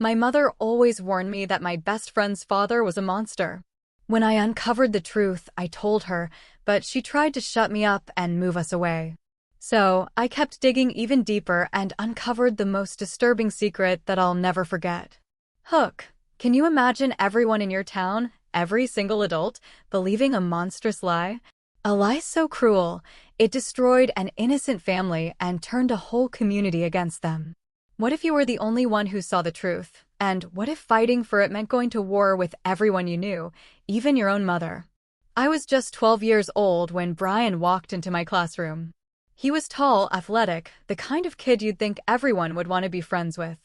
My mother always warned me that my best friend's father was a monster. When I uncovered the truth, I told her, but she tried to shut me up and move us away. So, I kept digging even deeper and uncovered the most disturbing secret that I'll never forget. Hook, can you imagine everyone in your town, every single adult, believing a monstrous lie? A lie so cruel, it destroyed an innocent family and turned a whole community against them. What if you were the only one who saw the truth? And what if fighting for it meant going to war with everyone you knew, even your own mother? I was just 12 years old when Brian walked into my classroom. He was tall, athletic, the kind of kid you'd think everyone would want to be friends with.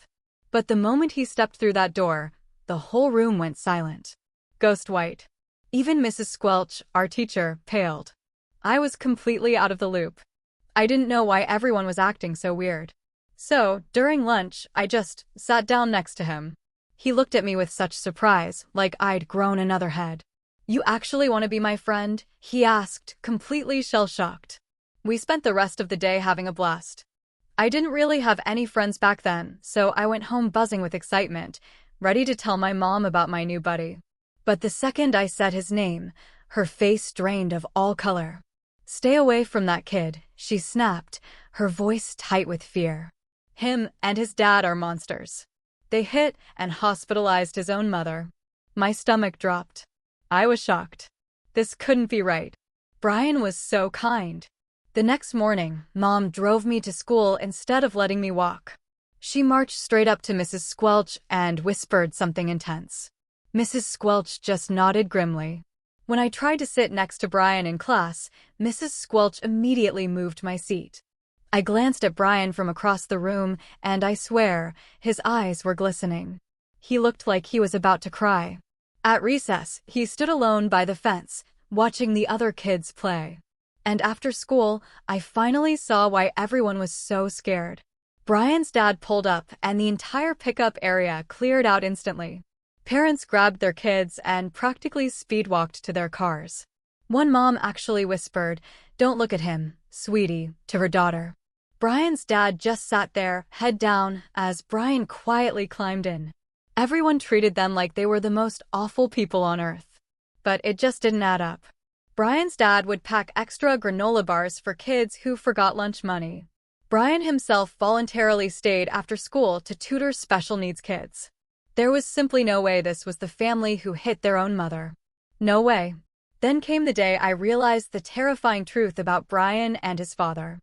But the moment he stepped through that door, the whole room went silent. Ghost white. Even Mrs. Squelch, our teacher, paled. I was completely out of the loop. I didn't know why everyone was acting so weird. So, during lunch, I just sat down next to him. He looked at me with such surprise, like I'd grown another head. "You actually want to be my friend?" he asked, completely shell-shocked. We spent the rest of the day having a blast. I didn't really have any friends back then, so I went home buzzing with excitement, ready to tell my mom about my new buddy. But the second I said his name, her face drained of all color. "Stay away from that kid," she snapped, her voice tight with fear. "Him and his dad are monsters. They hit and hospitalized his own mother." My stomach dropped. I was shocked. This couldn't be right. Brian was so kind. The next morning, Mom drove me to school instead of letting me walk. She marched straight up to Mrs. Squelch and whispered something intense. Mrs. Squelch just nodded grimly. When I tried to sit next to Brian in class, Mrs. Squelch immediately moved my seat. I glanced at Brian from across the room, and I swear, his eyes were glistening. He looked like he was about to cry. At recess, he stood alone by the fence, watching the other kids play. And after school, I finally saw why everyone was so scared. Brian's dad pulled up, and the entire pickup area cleared out instantly. Parents grabbed their kids and practically speedwalked to their cars. One mom actually whispered, "Don't look at him, sweetie," to her daughter. Brian's dad just sat there, head down, as Brian quietly climbed in. Everyone treated them like they were the most awful people on earth. But it just didn't add up. Brian's dad would pack extra granola bars for kids who forgot lunch money. Brian himself voluntarily stayed after school to tutor special needs kids. There was simply no way this was the family who hit their own mother. No way. Then came the day I realized the terrifying truth about Brian and his father.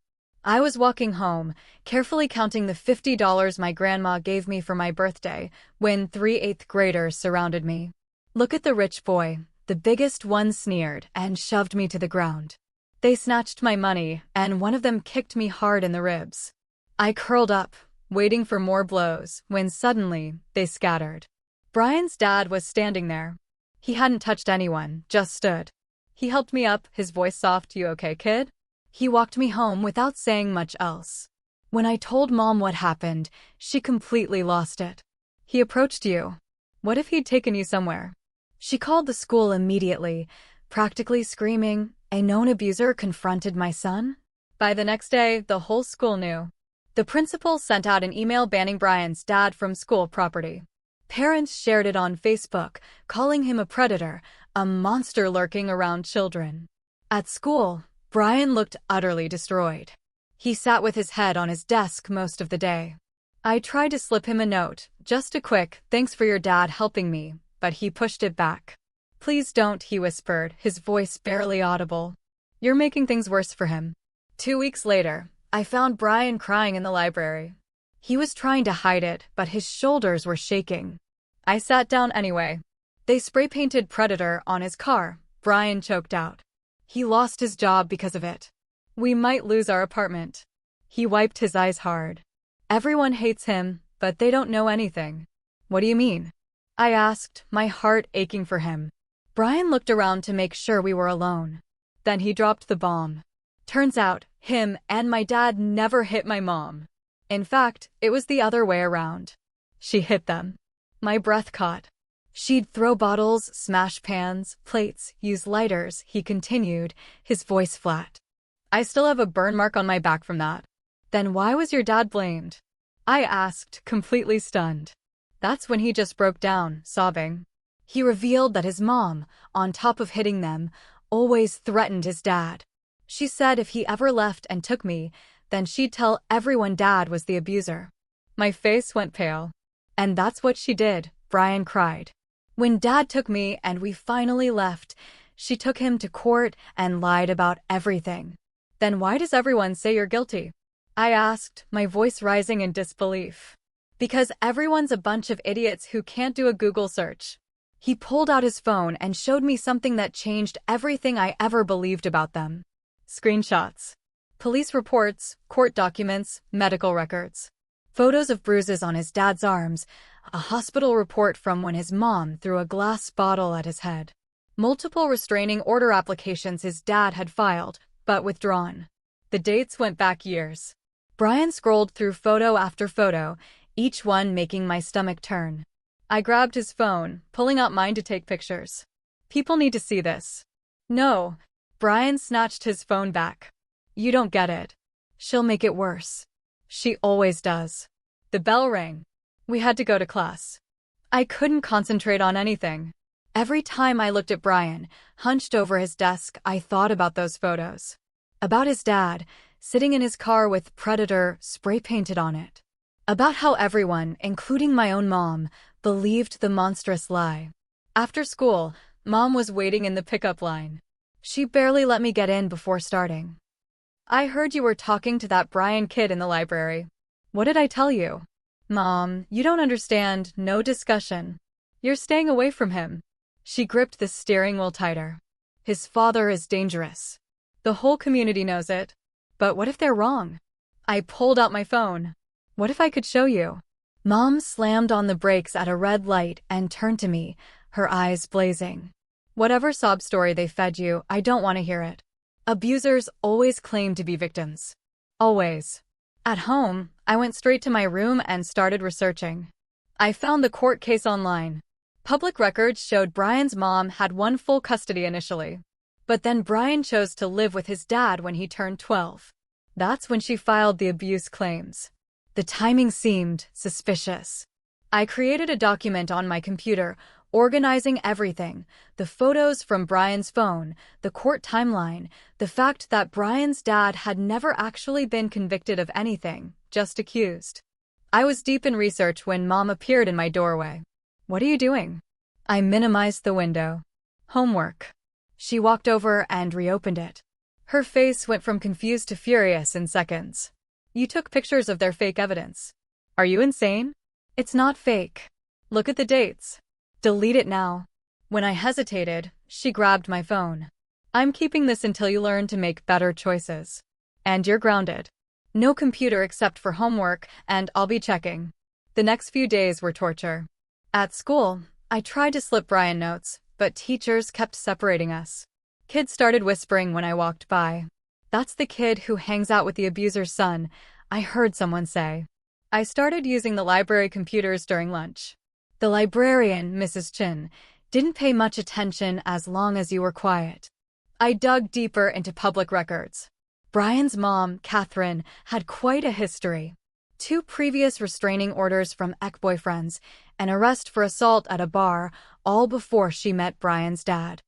I was walking home, carefully counting the $50 my grandma gave me for my birthday, when 3 eighth graders surrounded me. "Look at the rich boy," the biggest one sneered and shoved me to the ground. They snatched my money, and one of them kicked me hard in the ribs. I curled up, waiting for more blows, when suddenly, they scattered. Brian's dad was standing there. He hadn't touched anyone, just stood. He helped me up, his voice soft. "You okay, kid?" He walked me home without saying much else. When I told Mom what happened, she completely lost it. "He approached you. What if he'd taken you somewhere?" She called the school immediately, practically screaming, "A known abuser confronted my son?" By the next day, the whole school knew. The principal sent out an email banning Brian's dad from school property. Parents shared it on Facebook, calling him a predator, a monster lurking around children. At school, Brian looked utterly destroyed. He sat with his head on his desk most of the day. I tried to slip him a note, just a quick, "Thanks for your dad helping me," but he pushed it back. "Please don't," he whispered, his voice barely audible. "You're making things worse for him." 2 weeks later, I found Brian crying in the library. He was trying to hide it, but his shoulders were shaking. I sat down anyway. "They spray-painted Predator on his car," Brian choked out. "He lost his job because of it. We might lose our apartment." He wiped his eyes hard. "Everyone hates him, but they don't know anything." "What do you mean?" I asked, my heart aching for him. Brian looked around to make sure we were alone. Then he dropped the bomb. Turns out, him and my dad never hit my mom. In fact, it was the other way around. She hit them. My breath caught. "She'd throw bottles, smash pans, plates, use lighters," he continued, his voice flat. "I still have a burn mark on my back from that." "Then why was your dad blamed?" I asked, completely stunned. That's when he just broke down, sobbing. He revealed that his mom, on top of hitting them, always threatened his dad. She said if he ever left and took me, then she'd tell everyone Dad was the abuser. My face went pale. And that's what she did, Brian cried. When Dad took me and we finally left, she took him to court and lied about everything. Then why does everyone say you're guilty? I asked, my voice rising in disbelief. Because everyone's a bunch of idiots who can't do a Google search. He pulled out his phone and showed me something that changed everything I ever believed about them. Screenshots. Police reports, court documents, medical records. Photos of bruises on his dad's arms, a hospital report from when his mom threw a glass bottle at his head. Multiple restraining order applications his dad had filed, but withdrawn. The dates went back years. Brian scrolled through photo after photo, each one making my stomach turn. I grabbed his phone, pulling out mine to take pictures. People need to see this. No. Brian snatched his phone back. You don't get it. She'll make it worse. She always does. The bell rang. We had to go to class. I couldn't concentrate on anything. Every time I looked at Brian, hunched over his desk, I thought about those photos. About his dad, sitting in his car with Predator spray-painted on it. About how everyone, including my own mom, believed the monstrous lie. After school, Mom was waiting in the pickup line. She barely let me get in before starting. I heard you were talking to that Brian kid in the library. What did I tell you? Mom, you don't understand, no discussion. You're staying away from him. She gripped the steering wheel tighter. His father is dangerous. The whole community knows it. But what if they're wrong? I pulled out my phone. What if I could show you? Mom slammed on the brakes at a red light and turned to me, her eyes blazing. Whatever sob story they fed you, I don't want to hear it. Abusers always claim to be victims. Always. At home, I went straight to my room and started researching. I found the court case online. Public records showed Brian's mom had one full custody initially. But then Brian chose to live with his dad when he turned 12. That's when she filed the abuse claims. The timing seemed suspicious. I created a document on my computer, organizing everything, the photos from Brian's phone, the court timeline, the fact that Brian's dad had never actually been convicted of anything, just accused. I was deep in research when Mom appeared in my doorway. What are you doing? I minimized the window. Homework. She walked over and reopened it. Her face went from confused to furious in seconds. You took pictures of their fake evidence. Are you insane? It's not fake. Look at the dates. Delete it now. When I hesitated, she grabbed my phone. I'm keeping this until you learn to make better choices. And you're grounded. No computer except for homework, and I'll be checking. The next few days were torture. At school, I tried to slip Brian notes, but teachers kept separating us. Kids started whispering when I walked by. That's the kid who hangs out with the abuser's son, I heard someone say. I started using the library computers during lunch. The librarian, Mrs. Chin, didn't pay much attention as long as you were quiet. I dug deeper into public records. Brian's mom, Catherine, had quite a history. 2 previous restraining orders from ex-boyfriends, an arrest for assault at a bar, all before she met Brian's dad.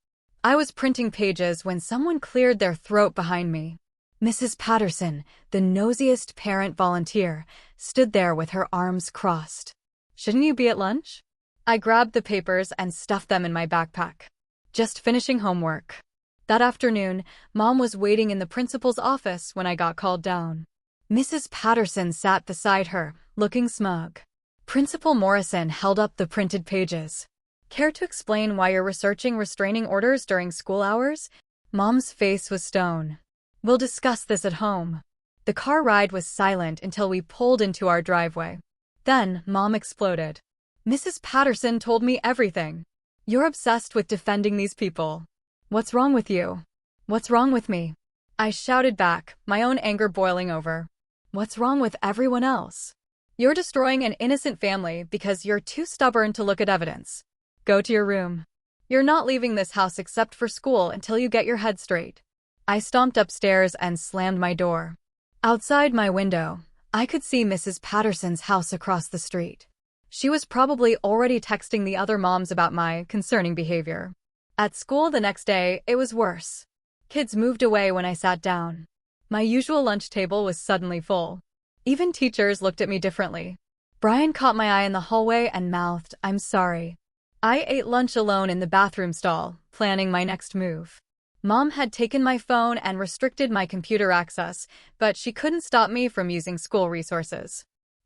I was printing pages when someone cleared their throat behind me. Mrs. Patterson, the nosiest parent volunteer, stood there with her arms crossed. Shouldn't you be at lunch? I grabbed the papers and stuffed them in my backpack. Just finishing homework. That afternoon, Mom was waiting in the principal's office when I got called down. Mrs. Patterson sat beside her, looking smug. Principal Morrison held up the printed pages. Care to explain why you're researching restraining orders during school hours? Mom's face was stone. We'll discuss this at home. The car ride was silent until we pulled into our driveway. Then, Mom exploded. Mrs. Patterson told me everything. You're obsessed with defending these people. What's wrong with you? What's wrong with me? I shouted back, my own anger boiling over. What's wrong with everyone else? You're destroying an innocent family because you're too stubborn to look at evidence. Go to your room. You're not leaving this house except for school until you get your head straight. I stomped upstairs and slammed my door. Outside my window, I could see Mrs. Patterson's house across the street. She was probably already texting the other moms about my concerning behavior. At school the next day, it was worse. Kids moved away when I sat down. My usual lunch table was suddenly full. Even teachers looked at me differently. Brian caught my eye in the hallway and mouthed, "I'm sorry." I ate lunch alone in the bathroom stall, planning my next move. Mom had taken my phone and restricted my computer access, but she couldn't stop me from using school resources.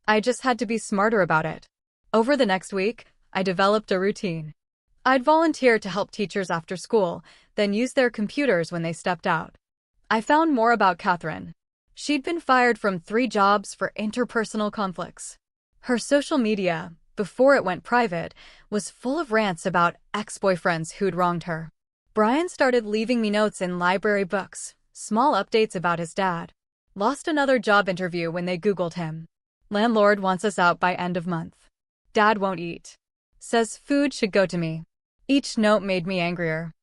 I just had to be smarter about it. Over the next week, I developed a routine. I'd volunteer to help teachers after school, then use their computers when they stepped out. I found more about Catherine. She'd been fired from 3 jobs for interpersonal conflicts. Her social media, before it went private, was full of rants about ex-boyfriends who'd wronged her. Brian started leaving me notes in library books, small updates about his dad. Lost another job interview when they Googled him. Landlord wants us out by end of month. Dad won't eat. Says food should go to me. Each note made me angrier.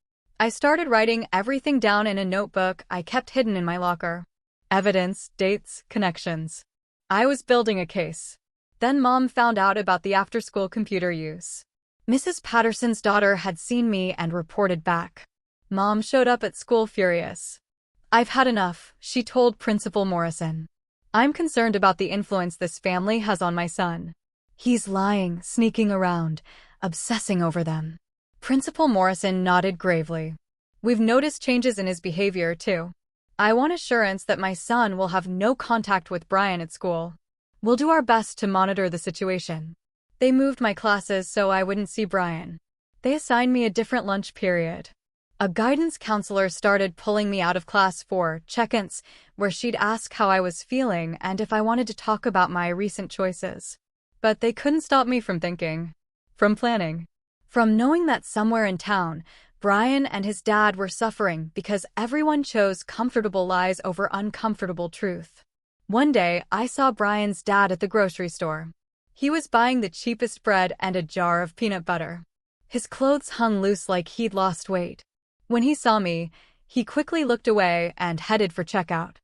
I started writing everything down in a notebook I kept hidden in my locker. Evidence, dates, connections. I was building a case. Then Mom found out about the after-school computer use. Mrs. Patterson's daughter had seen me and reported back. Mom showed up at school furious. "I've had enough," she told Principal Morrison. "I'm concerned about the influence this family has on my son. He's lying, sneaking around, obsessing over them." Principal Morrison nodded gravely. "We've noticed changes in his behavior, too. I want assurance that my son will have no contact with Brian at school. We'll do our best to monitor the situation." They moved my classes so I wouldn't see Brian. They assigned me a different lunch period. A guidance counselor started pulling me out of class for check-ins, where she'd ask how I was feeling and if I wanted to talk about my recent choices. But they couldn't stop me from thinking, from planning, from knowing that somewhere in town, Brian and his dad were suffering because everyone chose comfortable lies over uncomfortable truth. One day, I saw Brian's dad at the grocery store. He was buying the cheapest bread and a jar of peanut butter. His clothes hung loose like he'd lost weight. When he saw me, he quickly looked away and headed for checkout.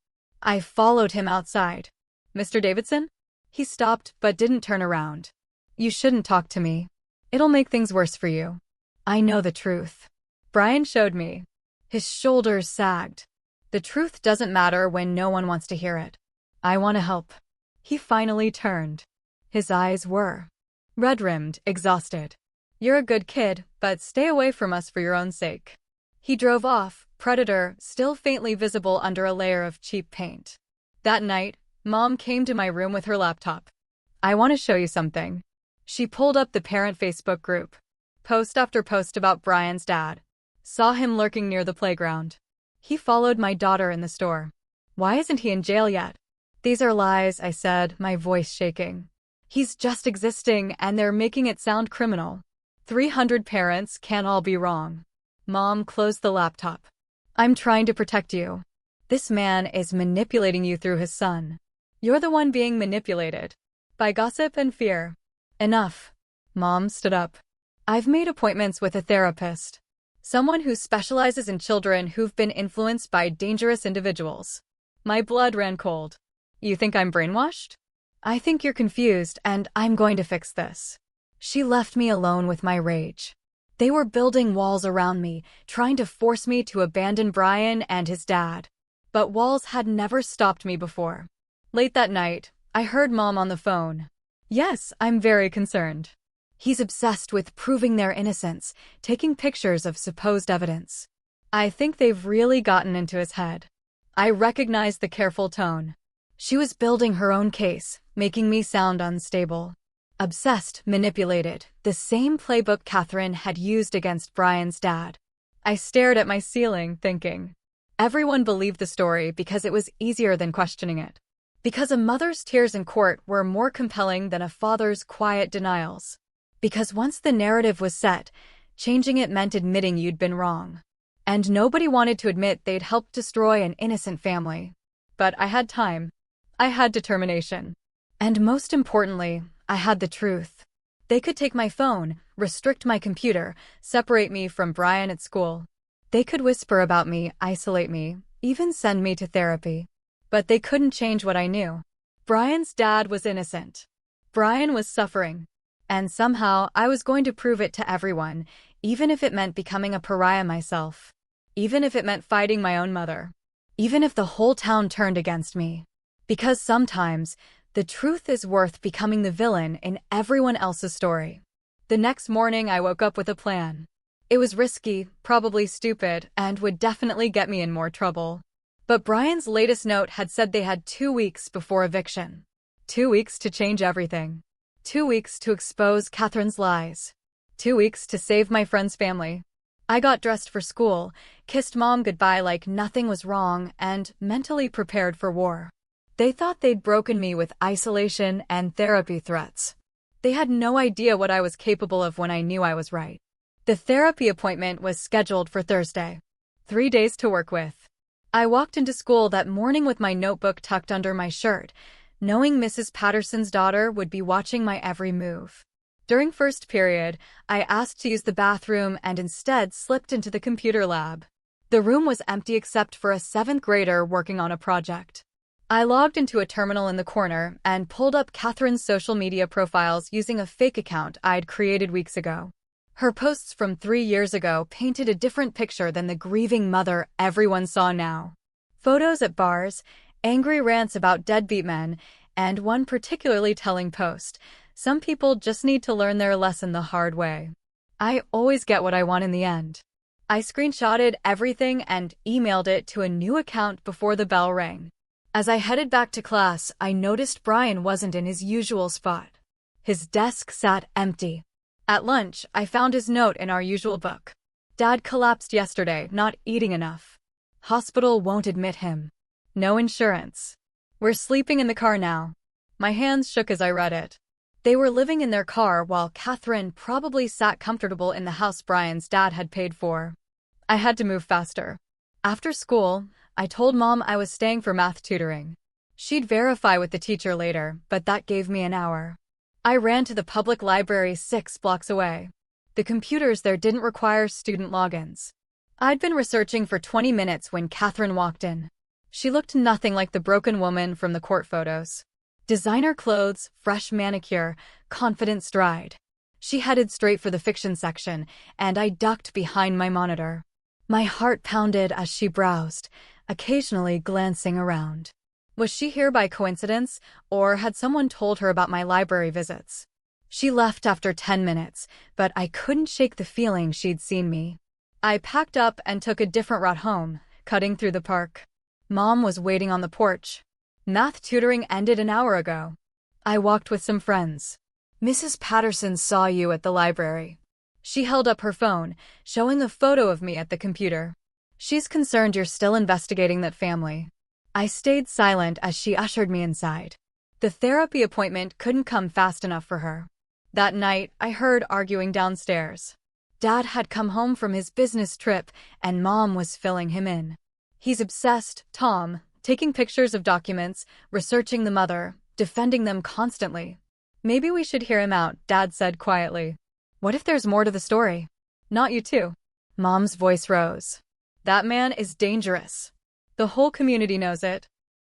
I followed him outside. "Mr. Davidson?" He stopped but didn't turn around. "You shouldn't talk to me. It'll make things worse for you. I know the truth." Brian showed me. His shoulders sagged. "The truth doesn't matter when no one wants to hear it. I want to help." He finally turned. His eyes were red-rimmed, exhausted. "You're a good kid, but stay away from us for your own sake." He drove off, Predator still faintly visible under a layer of cheap paint. That night, Mom came to my room with her laptop. "I want to show you something." She pulled up the parent Facebook group. Post after post about Brian's dad. Saw him lurking near the playground. He followed my daughter in the store. "Why isn't he in jail yet?" "These are lies," I said, my voice shaking. "He's just existing, and they're making it sound criminal. 300 parents can't all be wrong." Mom closed the laptop. "I'm trying to protect you. This man is manipulating you through his son. You're the one being manipulated. By gossip and fear." "Enough." Mom stood up. "I've made appointments with a therapist. Someone who specializes in children who've been influenced by dangerous individuals." My blood ran cold. "You think I'm brainwashed?" "I think you're confused, and I'm going to fix this." She left me alone with my rage. They were building walls around me, trying to force me to abandon Brian and his dad. But walls had never stopped me before. Late that night, I heard Mom on the phone. "Yes, I'm very concerned. He's obsessed with proving their innocence, taking pictures of supposed evidence. I think they've really gotten into his head." I recognized the careful tone. She was building her own case, making me sound unstable. Obsessed, manipulated, the same playbook Catherine had used against Brian's dad. I stared at my ceiling, thinking. Everyone believed the story because it was easier than questioning it. Because a mother's tears in court were more compelling than a father's quiet denials. Because once the narrative was set, changing it meant admitting you'd been wrong. And nobody wanted to admit they'd helped destroy an innocent family. But I had time. I had determination. And most importantly, I had the truth. They could take my phone, restrict my computer, separate me from Brian at school. They could whisper about me, isolate me, even send me to therapy. But they couldn't change what I knew. Brian's dad was innocent. Brian was suffering. And somehow, I was going to prove it to everyone, even if it meant becoming a pariah myself. Even if it meant fighting my own mother. Even if the whole town turned against me. Because sometimes, the truth is worth becoming the villain in everyone else's story. The next morning, I woke up with a plan. It was risky, probably stupid, and would definitely get me in more trouble. But Brian's latest note had said they had 2 weeks before eviction. 2 weeks to change everything. 2 weeks to expose Catherine's lies. 2 weeks to save my friend's family. I got dressed for school, kissed Mom goodbye like nothing was wrong, and mentally prepared for war. They thought they'd broken me with isolation and therapy threats. They had no idea what I was capable of when I knew I was right. The therapy appointment was scheduled for Thursday. 3 days to work with. I walked into school that morning with my notebook tucked under my shirt, knowing Mrs. Patterson's daughter would be watching my every move. During first period, I asked to use the bathroom and instead slipped into the computer lab. The room was empty except for a 7th grader working on a project. I logged into a terminal in the corner and pulled up Catherine's social media profiles using a fake account I'd created weeks ago. Her posts from 3 years ago painted a different picture than the grieving mother everyone saw now. Photos at bars, angry rants about deadbeat men, and one particularly telling post. Some people just need to learn their lesson the hard way. I always get what I want in the end. I screenshotted everything and emailed it to a new account before the bell rang. As I headed back to class, I noticed Brian wasn't in his usual spot. His desk sat empty. At lunch, I found his note in our usual book. Dad collapsed yesterday, not eating enough. Hospital won't admit him. No insurance. We're sleeping in the car now. My hands shook as I read it. They were living in their car while Catherine probably sat comfortable in the house Brian's dad had paid for. I had to move faster. After school, I told Mom I was staying for math tutoring. She'd verify with the teacher later, but that gave me an hour. I ran to the public library 6 blocks away. The computers there didn't require student logins. I'd been researching for 20 minutes when Catherine walked in. She looked nothing like the broken woman from the court photos. Designer clothes, fresh manicure, confident stride. She headed straight for the fiction section, and I ducked behind my monitor. My heart pounded as she browsed, occasionally glancing around. Was she here by coincidence, or had someone told her about my library visits? She left after 10 minutes, but I couldn't shake the feeling she'd seen me. I packed up and took a different route home, cutting through the park. Mom was waiting on the porch. Math tutoring ended an hour ago. I walked with some friends. Mrs. Patterson saw you at the library. She held up her phone, showing a photo of me at the computer. She's concerned you're still investigating that family. I stayed silent as she ushered me inside. The therapy appointment couldn't come fast enough for her. That night, I heard arguing downstairs. Dad had come home from his business trip, and Mom was filling him in. He's obsessed, Tom, taking pictures of documents, researching the mother, defending them constantly. Maybe we should hear him out, Dad said quietly. What if there's more to the story? Not you too. Mom's voice rose. That man is dangerous. The whole community knows it.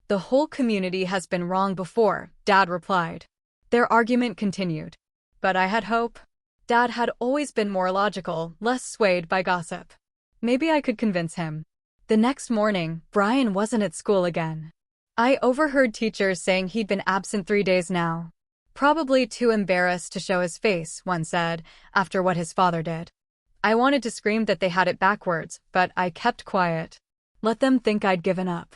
The whole community has been wrong before, Dad replied. Their argument continued. But I had hope. Dad had always been more logical, less swayed by gossip. Maybe I could convince him. The next morning, Brian wasn't at school again. I overheard teachers saying he'd been absent 3 days now. Probably too embarrassed to show his face, one said, after what his father did. I wanted to scream that they had it backwards, but I kept quiet. Let them think I'd given up.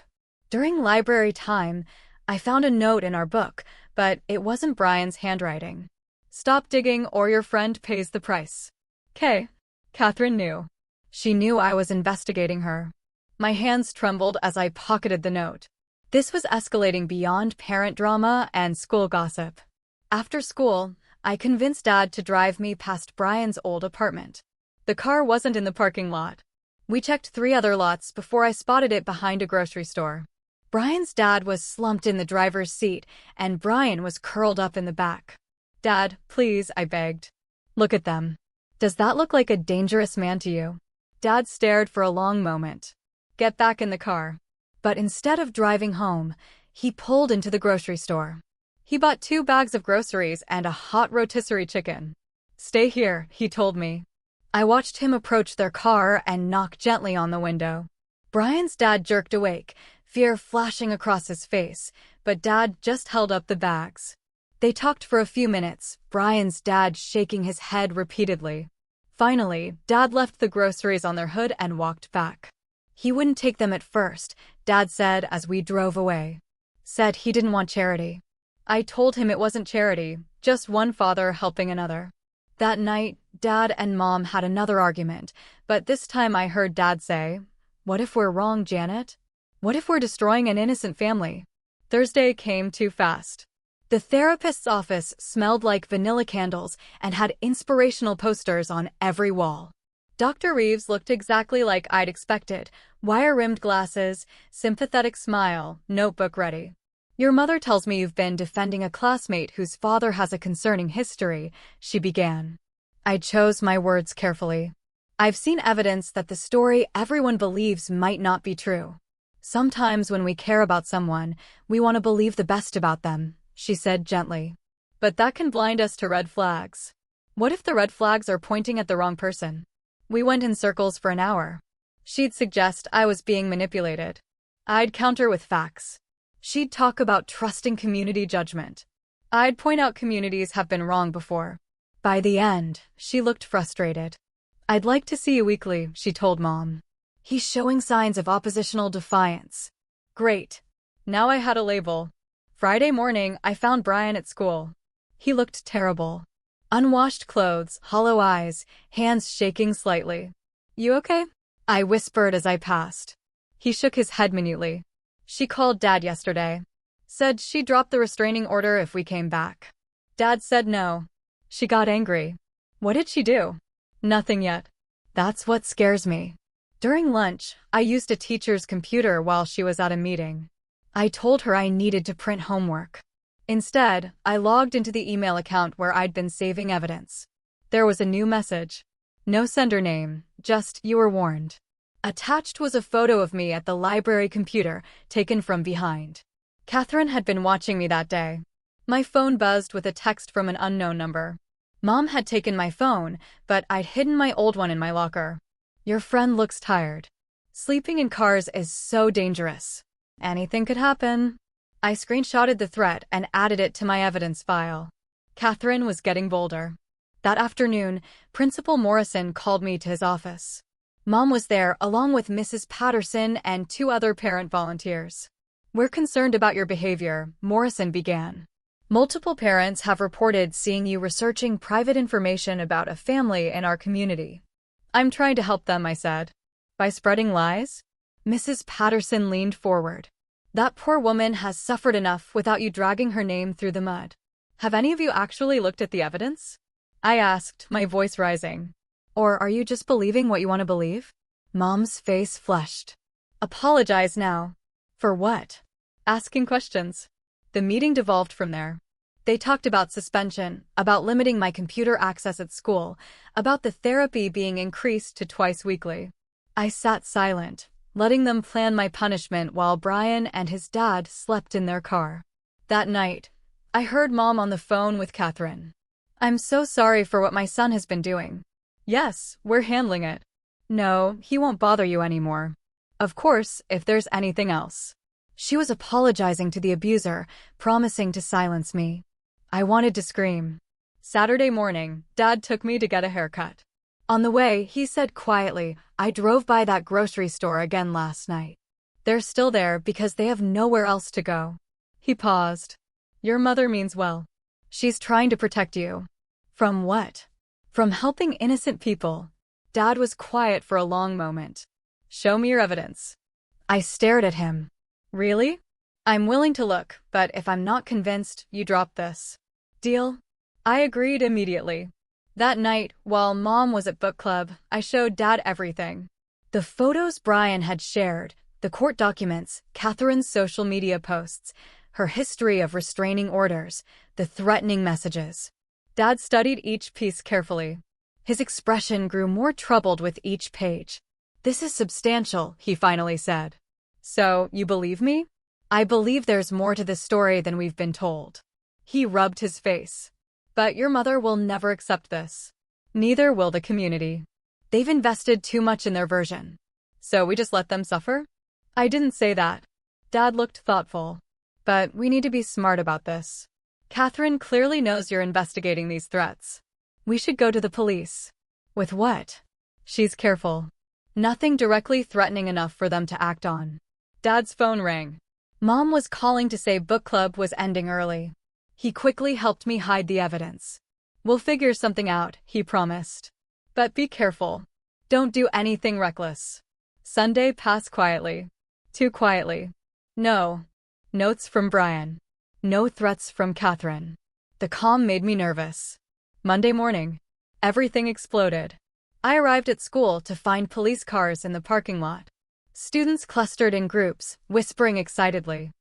During library time, I found a note in our book, but it wasn't Brian's handwriting. Stop digging or your friend pays the price. Catherine knew. She knew I was investigating her. My hands trembled as I pocketed the note. This was escalating beyond parent drama and school gossip. After school, I convinced Dad to drive me past Brian's old apartment. The car wasn't in the parking lot. We checked 3 other lots before I spotted it behind a grocery store. Brian's dad was slumped in the driver's seat, and Brian was curled up in the back. Dad, please, I begged. Look at them. Does that look like a dangerous man to you? Dad stared for a long moment. Get back in the car. But instead of driving home, he pulled into the grocery store. He bought 2 bags of groceries and a hot rotisserie chicken. Stay here, he told me. I watched him approach their car and knock gently on the window. Brian's dad jerked awake, fear flashing across his face, but Dad just held up the bags. They talked for a few minutes, Brian's dad shaking his head repeatedly. Finally, Dad left the groceries on their hood and walked back. He wouldn't take them at first, Dad said as we drove away. Said he didn't want charity. I told him it wasn't charity, just one father helping another. That night, Dad and Mom had another argument, but this time I heard Dad say, "What if we're wrong, Janet? What if we're destroying an innocent family?" Thursday came too fast. The therapist's office smelled like vanilla candles and had inspirational posters on every wall. Dr. Reeves looked exactly like I'd expected, wire-rimmed glasses, sympathetic smile, notebook ready. "Your mother tells me you've been defending a classmate whose father has a concerning history," she began. I chose my words carefully. "I've seen evidence that the story everyone believes might not be true. Sometimes when we care about someone, we want to believe the best about them," she said gently. "But that can blind us to red flags. What if the red flags are pointing at the wrong person?" We went in circles for an hour. She'd suggest I was being manipulated. I'd counter with facts. She'd talk about trusting community judgment. I'd point out communities have been wrong before. By the end, she looked frustrated. "I'd like to see you weekly," she told Mom. "He's showing signs of oppositional defiance." Great. Now I had a label. Friday morning, I found Brian at school. He looked terrible. Unwashed clothes, hollow eyes, hands shaking slightly. "You okay?" I whispered as I passed. He shook his head minutely. "She called Dad yesterday. Said she'd drop the restraining order if we came back. Dad said no. She got angry." "What did she do?" "Nothing yet." That's what scares me. During lunch, I used a teacher's computer while she was at a meeting. I told her I needed to print homework. Instead, I logged into the email account where I'd been saving evidence. There was a new message. No sender name, just "You were warned." Attached was a photo of me at the library computer, taken from behind. Catherine had been watching me that day. My phone buzzed with a text from an unknown number. Mom had taken my phone, but I'd hidden my old one in my locker. "Your friend looks tired. Sleeping in cars is so dangerous. Anything could happen." I screenshotted the threat and added it to my evidence file. Catherine was getting bolder. That afternoon, Principal Morrison called me to his office. Mom was there along with Mrs. Patterson and 2 other parent volunteers. "We're concerned about your behavior," Morrison began. "Multiple parents have reported seeing you researching private information about a family in our community." "I'm trying to help them," I said. "By spreading lies?" Mrs. Patterson leaned forward. "That poor woman has suffered enough without you dragging her name through the mud. Have any of you actually looked at the evidence?" I asked, my voice rising. "Or are you just believing what you want to believe?" Mom's face flushed. "Apologize now." "For what?" "Asking questions." The meeting devolved from there. They talked about suspension, about limiting my computer access at school, about the therapy being increased to twice weekly. I sat silent, letting them plan my punishment while Brian and his dad slept in their car. That night, I heard Mom on the phone with Catherine. "I'm so sorry for what my son has been doing." "Yes, we're handling it." "No, he won't bother you anymore." "Of course, if there's anything else." She was apologizing to the abuser, promising to silence me. I wanted to scream. Saturday morning, Dad took me to get a haircut. On the way, he said quietly, "I drove by that grocery store again last night. They're still there because they have nowhere else to go." He paused. "Your mother means well. She's trying to protect you." "From what?" "From helping innocent people." Dad was quiet for a long moment. "Show me your evidence." I stared at him. "Really?" "I'm willing to look, but if I'm not convinced, you drop this. Deal?" I agreed immediately. That night, while Mom was at book club, I showed Dad everything. The photos Brian had shared, the court documents, Catherine's social media posts, her history of restraining orders, the threatening messages. Dad studied each piece carefully. His expression grew more troubled with each page. "This is substantial," he finally said. "So, you believe me?" "I believe there's more to this story than we've been told." He rubbed his face. But your mother will never accept this. Neither will the community. They've invested too much in their version. So we just let them suffer? I didn't say that. Dad looked thoughtful. But we need to be smart about this. Catherine clearly knows you're investigating these threats. We should go to the police. With what? She's careful. Nothing directly threatening enough for them to act on. Dad's phone rang. Mom was calling to say book club was ending early. He quickly helped me hide the evidence. We'll figure something out, he promised. But be careful. Don't do anything reckless. Sunday passed quietly. Too quietly. No. Notes from Brian. No threats from Catherine. The calm made me nervous. Monday morning. Everything exploded. I arrived at school to find police cars in the parking lot. Students clustered in groups, whispering excitedly.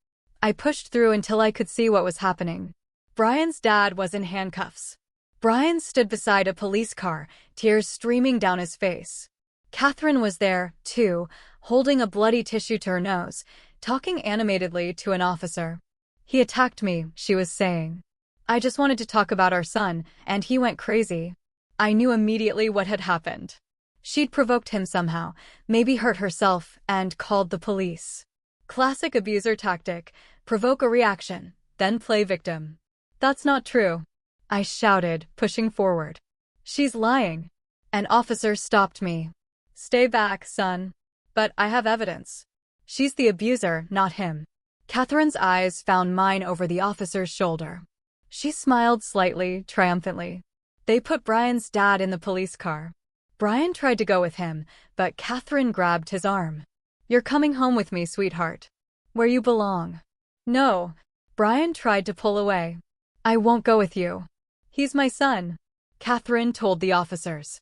I pushed through until I could see what was happening. Brian's dad was in handcuffs. Brian stood beside a police car, tears streaming down his face. Catherine was there, too, holding a bloody tissue to her nose, talking animatedly to an officer. He attacked me, she was saying. I just wanted to talk about our son, and he went crazy. I knew immediately what had happened. She'd provoked him somehow, maybe hurt herself, and called the police. Classic abuser tactic: provoke a reaction, then play victim. That's not true, I shouted, pushing forward. She's lying. An officer stopped me. Stay back, son. But I have evidence. She's the abuser, not him. Catherine's eyes found mine over the officer's shoulder. She smiled slightly, triumphantly. They put Brian's dad in the police car. Brian tried to go with him, but Catherine grabbed his arm. You're coming home with me, sweetheart. Where you belong. No. Brian tried to pull away. I won't go with you. He's my son, Catherine told the officers.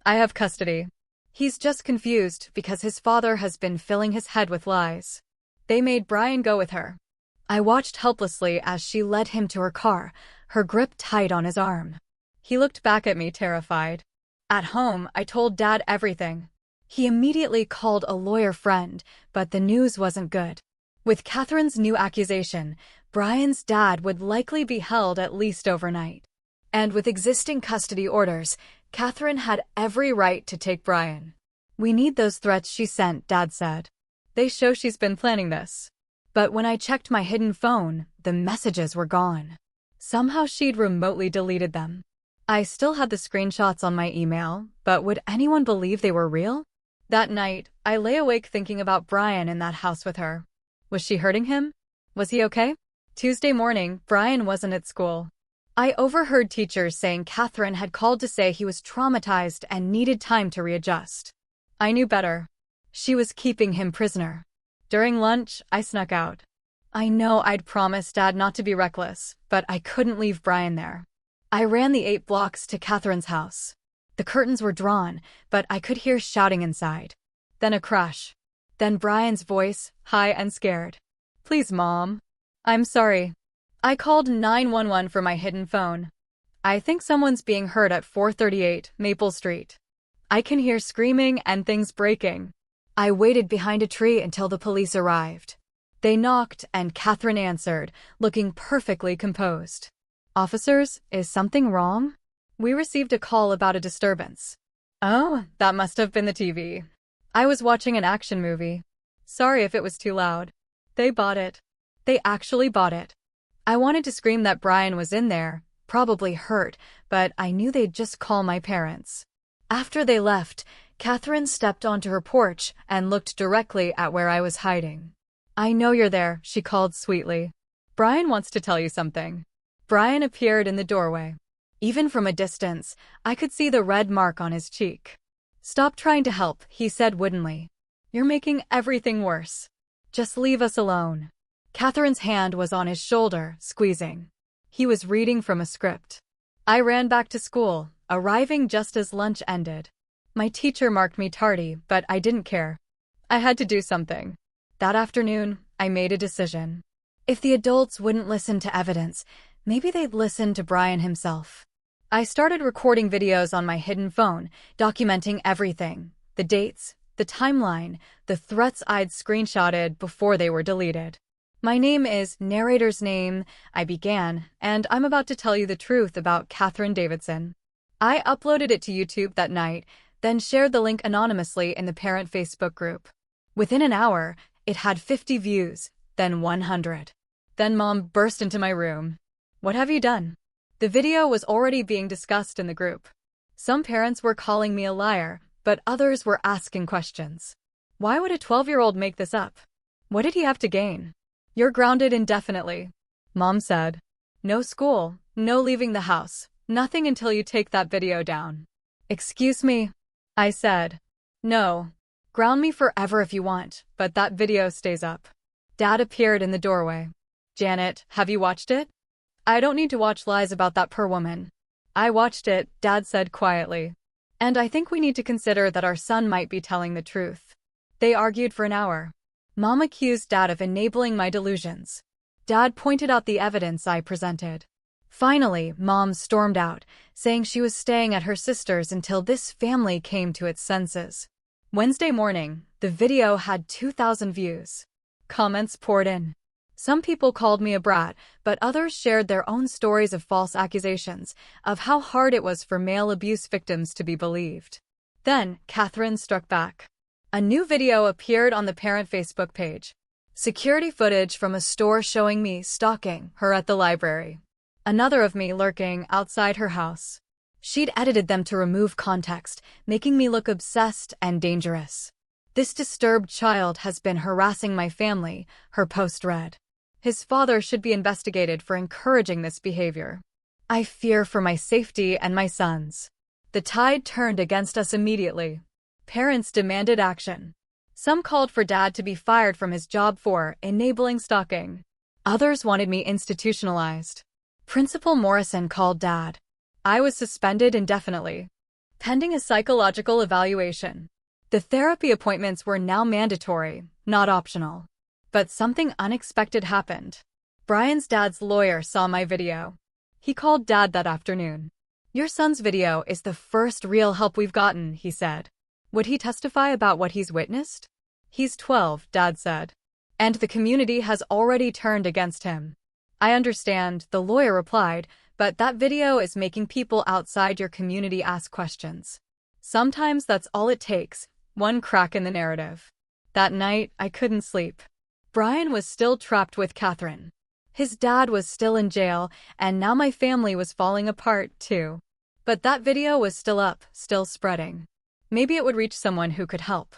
I have custody. He's just confused because his father has been filling his head with lies. They made Brian go with her. I watched helplessly as she led him to her car, her grip tight on his arm. He looked back at me, terrified. At home, I told Dad everything. He immediately called a lawyer friend, but the news wasn't good. With Catherine's new accusation, Brian's dad would likely be held at least overnight. And with existing custody orders, Catherine had every right to take Brian. We need those threats she sent, Dad said. They show she's been planning this. But when I checked my hidden phone, the messages were gone. Somehow she'd remotely deleted them. I still had the screenshots on my email, but would anyone believe they were real? That night, I lay awake thinking about Brian in that house with her. Was she hurting him? Was he okay? Tuesday morning, Brian wasn't at school. I overheard teachers saying Catherine had called to say he was traumatized and needed time to readjust. I knew better. She was keeping him prisoner. During lunch, I snuck out. I know I'd promised Dad not to be reckless, but I couldn't leave Brian there. I ran the 8 blocks to Catherine's house. The curtains were drawn, but I could hear shouting inside. Then a crash. Then Brian's voice, high and scared. Please, Mom. I'm sorry. I called 911 for my hidden phone. I think someone's being hurt at 438 Maple Street. I can hear screaming and things breaking. I waited behind a tree until the police arrived. They knocked and Catherine answered, looking perfectly composed. Officers, is something wrong? We received a call about a disturbance. Oh, that must have been the TV. I was watching an action movie. Sorry if it was too loud. They bought it. They actually bought it. I wanted to scream that Brian was in there, probably hurt, but I knew they'd just call my parents. After they left, Catherine stepped onto her porch and looked directly at where I was hiding. I know you're there, she called sweetly. Brian wants to tell you something. Brian appeared in the doorway. Even from a distance, I could see the red mark on his cheek. Stop trying to help, he said woodenly. You're making everything worse. Just leave us alone. Catherine's hand was on his shoulder, squeezing. He was reading from a script. I ran back to school, arriving just as lunch ended. My teacher marked me tardy, but I didn't care. I had to do something. That afternoon, I made a decision. If the adults wouldn't listen to evidence, maybe they'd listen to Brian himself. I started recording videos on my hidden phone, documenting everything, the dates, the timeline, the threats I'd screenshotted before they were deleted. My name is narrator's name, I began, and I'm about to tell you the truth about Catherine Davidson. I uploaded it to YouTube that night, then shared the link anonymously in the parent Facebook group. Within an hour, it had 50 views, then 100. Then Mom burst into my room. "What have you done?" The video was already being discussed in the group. Some parents were calling me a liar, but others were asking questions. Why would a 12-year-old make this up? What did he have to gain? "You're grounded indefinitely," Mom said. "No school, no leaving the house, nothing until you take that video down." "Excuse me," I said. "No. Ground me forever if you want, but that video stays up." Dad appeared in the doorway. "Janet, have you watched it?" "I don't need to watch lies about that poor woman." "I watched it," Dad said quietly. "And I think we need to consider that our son might be telling the truth." They argued for an hour. Mom accused Dad of enabling my delusions. Dad pointed out the evidence I presented. Finally, Mom stormed out, saying she was staying at her sister's until this family came to its senses. Wednesday morning, the video had 2,000 views. Comments poured in. Some people called me a brat, but others shared their own stories of false accusations, of how hard it was for male abuse victims to be believed. Then, Catherine struck back. A new video appeared on the parent Facebook page. Security footage from a store showing me stalking her at the library. Another of me lurking outside her house. She'd edited them to remove context, making me look obsessed and dangerous. "This disturbed child has been harassing my family," her post read. "His father should be investigated for encouraging this behavior. I fear for my safety and my son's." The tide turned against us immediately. Parents demanded action. Some called for Dad to be fired from his job for enabling stalking. Others wanted me institutionalized. Principal Morrison called Dad. I was suspended indefinitely, pending a psychological evaluation. The therapy appointments were now mandatory, not optional. But something unexpected happened. Brian's dad's lawyer saw my video. He called Dad that afternoon. "Your son's video is the first real help we've gotten," he said. "Would he testify about what he's witnessed?" "He's 12, Dad said. And the community has already turned against him." "I understand," the lawyer replied, "but that video is making people outside your community ask questions. Sometimes that's all it takes, one crack in the narrative." That night, I couldn't sleep. Brian was still trapped with Catherine. His dad was still in jail, and now my family was falling apart, too. But that video was still up, still spreading. Maybe it would reach someone who could help.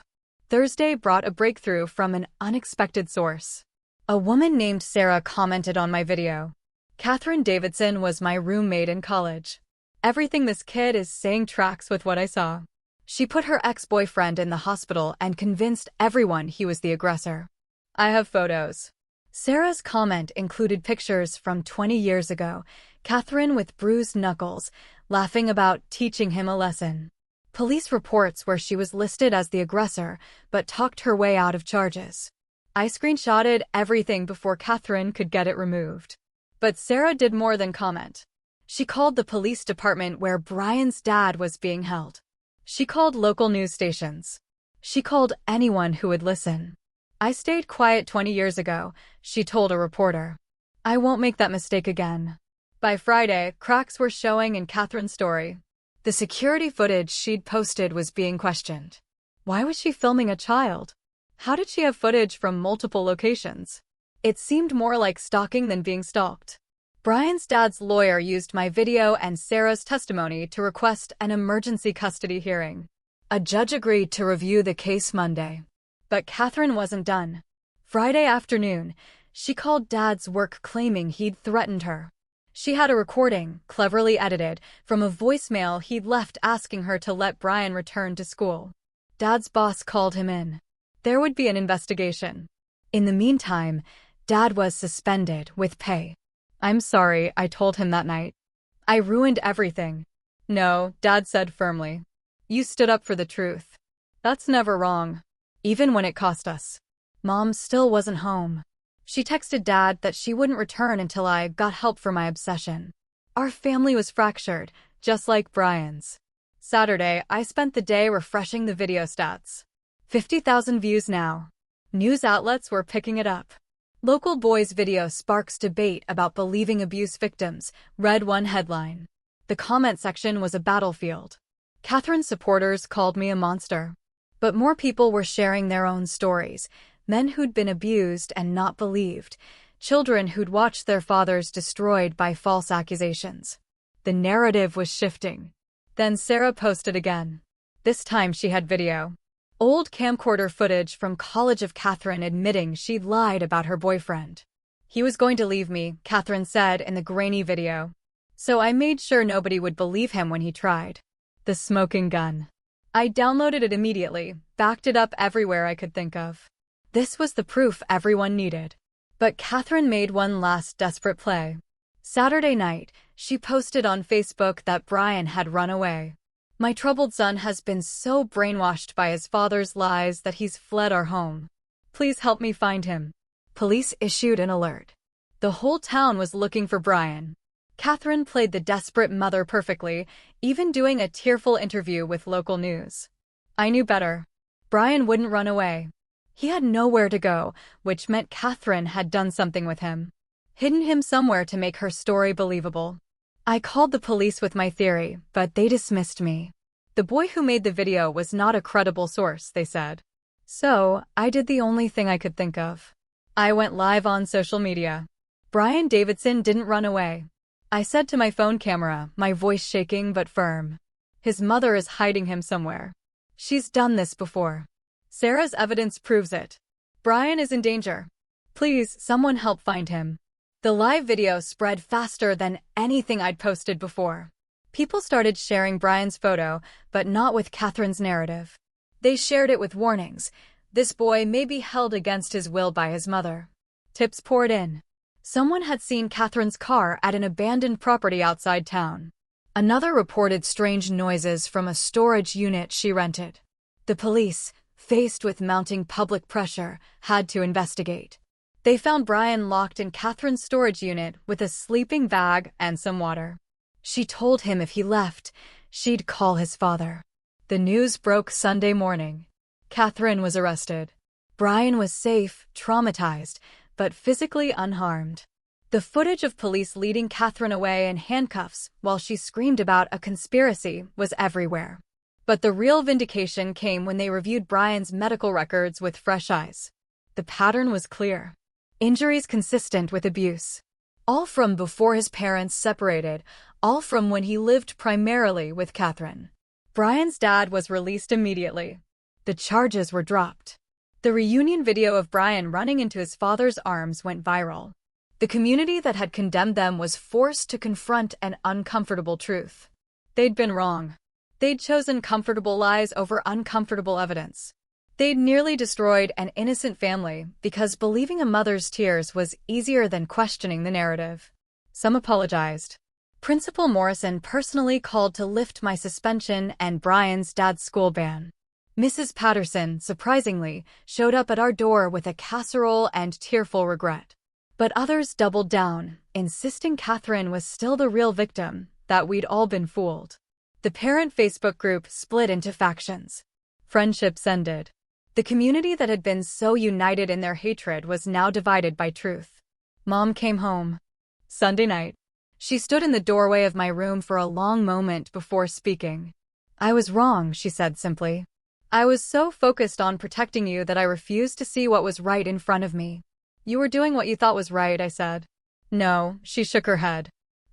Thursday brought a breakthrough from an unexpected source. A woman named Sarah commented on my video. "Catherine Davidson was my roommate in college. Everything this kid is saying tracks with what I saw. She put her ex-boyfriend in the hospital and convinced everyone he was the aggressor. I have photos." Sarah's comment included pictures from 20 years ago, Catherine with bruised knuckles, laughing about teaching him a lesson. Police reports where she was listed as the aggressor, but talked her way out of charges. I screenshotted everything before Catherine could get it removed. But Sarah did more than comment. She called the police department where Brian's dad was being held. She called local news stations. She called anyone who would listen. "I stayed quiet 20 years ago," she told a reporter. "I won't make that mistake again." By Friday, cracks were showing in Catherine's story. The security footage she'd posted was being questioned. Why was she filming a child? How did she have footage from multiple locations? It seemed more like stalking than being stalked. Brian's dad's lawyer used my video and Sarah's testimony to request an emergency custody hearing. A judge agreed to review the case Monday. But Catherine wasn't done. Friday afternoon, she called Dad's work claiming he'd threatened her. She had a recording, cleverly edited, from a voicemail he'd left asking her to let Brian return to school. Dad's boss called him in. There would be an investigation. In the meantime, Dad was suspended with pay. "I'm sorry," I told him that night. "I ruined everything." "No," Dad said firmly. "You stood up for the truth. That's never wrong. Even when it cost us." Mom still wasn't home. She texted Dad that she wouldn't return until I got help for my obsession. Our family was fractured, just like Brian's. Saturday, I spent the day refreshing the video stats. 50,000 views now. News outlets were picking it up. Local boy's video sparks debate about believing abuse victims, read one headline. The comment section was a battlefield. Catherine's supporters called me a monster. But more people were sharing their own stories, men who'd been abused and not believed, children who'd watched their fathers destroyed by false accusations. The narrative was shifting. Then Sarah posted again. This time she had video. Old camcorder footage from college of Catherine admitting she'd lied about her boyfriend. He was going to leave me, Catherine said in the grainy video. So I made sure nobody would believe him when he tried. The smoking gun. I downloaded it immediately, backed it up everywhere I could think of. This was the proof everyone needed. But Catherine made one last desperate play. Saturday night, she posted on Facebook that Brian had run away. My troubled son has been so brainwashed by his father's lies that he's fled our home. Please help me find him. Police issued an alert. The whole town was looking for Brian. Catherine played the desperate mother perfectly, even doing a tearful interview with local news. I knew better. Brian wouldn't run away. He had nowhere to go, which meant Catherine had done something with him. Hidden him somewhere to make her story believable. I called the police with my theory, but they dismissed me. The boy who made the video was not a credible source, they said. So, I did the only thing I could think of. I went live on social media. Brian Davidson didn't run away. I said to my phone camera, my voice shaking but firm. His mother is hiding him somewhere. She's done this before. Sarah's evidence proves it. Brian is in danger. Please, someone help find him. The live video spread faster than anything I'd posted before. People started sharing Brian's photo, but not with Catherine's narrative. They shared it with warnings. This boy may be held against his will by his mother. Tips poured in. Someone had seen Catherine's car at an abandoned property outside town. Another reported strange noises from a storage unit she rented. The police, faced with mounting public pressure, had to investigate. They found Brian locked in Catherine's storage unit with a sleeping bag and some water. She told him if he left, she'd call his father. The news broke Sunday morning. Catherine was arrested. Brian was safe, traumatized, but physically unharmed. The footage of police leading Catherine away in handcuffs while she screamed about a conspiracy was everywhere. But the real vindication came when they reviewed Brian's medical records with fresh eyes. The pattern was clear. Injuries consistent with abuse. All from before his parents separated, all from when he lived primarily with Catherine. Brian's dad was released immediately. The charges were dropped. The reunion video of Brian running into his father's arms went viral. The community that had condemned them was forced to confront an uncomfortable truth. They'd been wrong. They'd chosen comfortable lies over uncomfortable evidence. They'd nearly destroyed an innocent family because believing a mother's tears was easier than questioning the narrative. Some apologized. Principal Morrison personally called to lift my suspension and Brian's dad's school ban. Mrs. Patterson, surprisingly, showed up at our door with a casserole and tearful regret. But others doubled down, insisting Catherine was still the real victim, that we'd all been fooled. The parent Facebook group split into factions. Friendships ended. The community that had been so united in their hatred was now divided by truth. Mom came home. Sunday night. She stood in the doorway of my room for a long moment before speaking. I was wrong, she said simply. I was so focused on protecting you that I refused to see what was right in front of me. You were doing what you thought was right, I said. No, she shook her head.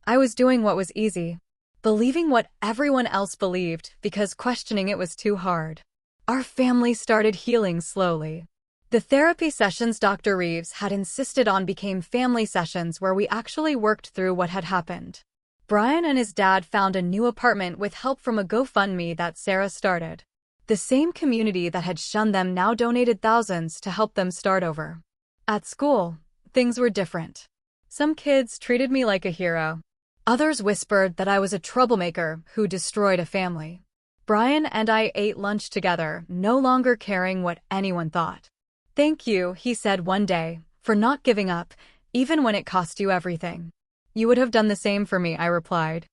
I was doing what was easy. Believing what everyone else believed because questioning it was too hard. Our family started healing slowly. The therapy sessions Dr. Reeves had insisted on became family sessions where we actually worked through what had happened. Brian and his dad found a new apartment with help from a GoFundMe that Sarah started. The same community that had shunned them now donated thousands to help them start over. At school, things were different. Some kids treated me like a hero. Others whispered that I was a troublemaker who destroyed a family. Brian and I ate lunch together, no longer caring what anyone thought. Thank you, he said one day, for not giving up, even when it cost you everything. You would have done the same for me, I replied.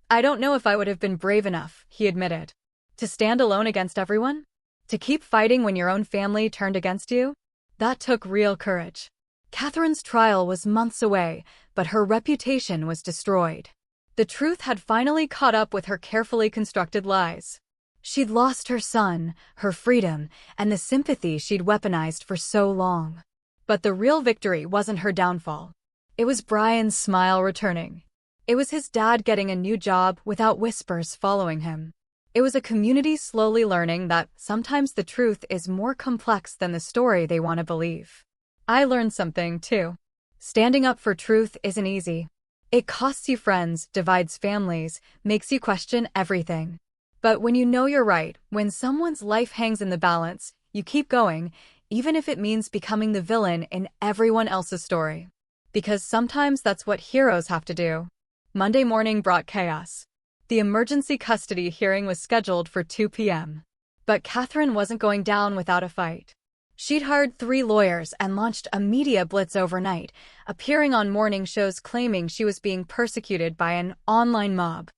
I don't know if I would have been brave enough, he admitted. To stand alone against everyone? To keep fighting when your own family turned against you? That took real courage. Catherine's trial was months away, but her reputation was destroyed. The truth had finally caught up with her carefully constructed lies. She'd lost her son, her freedom, and the sympathy she'd weaponized for so long. But the real victory wasn't her downfall. It was Brian's smile returning. It was his dad getting a new job without whispers following him. It was a community slowly learning that sometimes the truth is more complex than the story they want to believe. I learned something, too. Standing up for truth isn't easy. It costs you friends, divides families, makes you question everything. But when you know you're right, when someone's life hangs in the balance, you keep going, even if it means becoming the villain in everyone else's story. Because sometimes that's what heroes have to do. Monday morning brought chaos. The emergency custody hearing was scheduled for 2 p.m. But Catherine wasn't going down without a fight. She'd hired 3 lawyers and launched a media blitz overnight, appearing on morning shows claiming she was being persecuted by an online mob.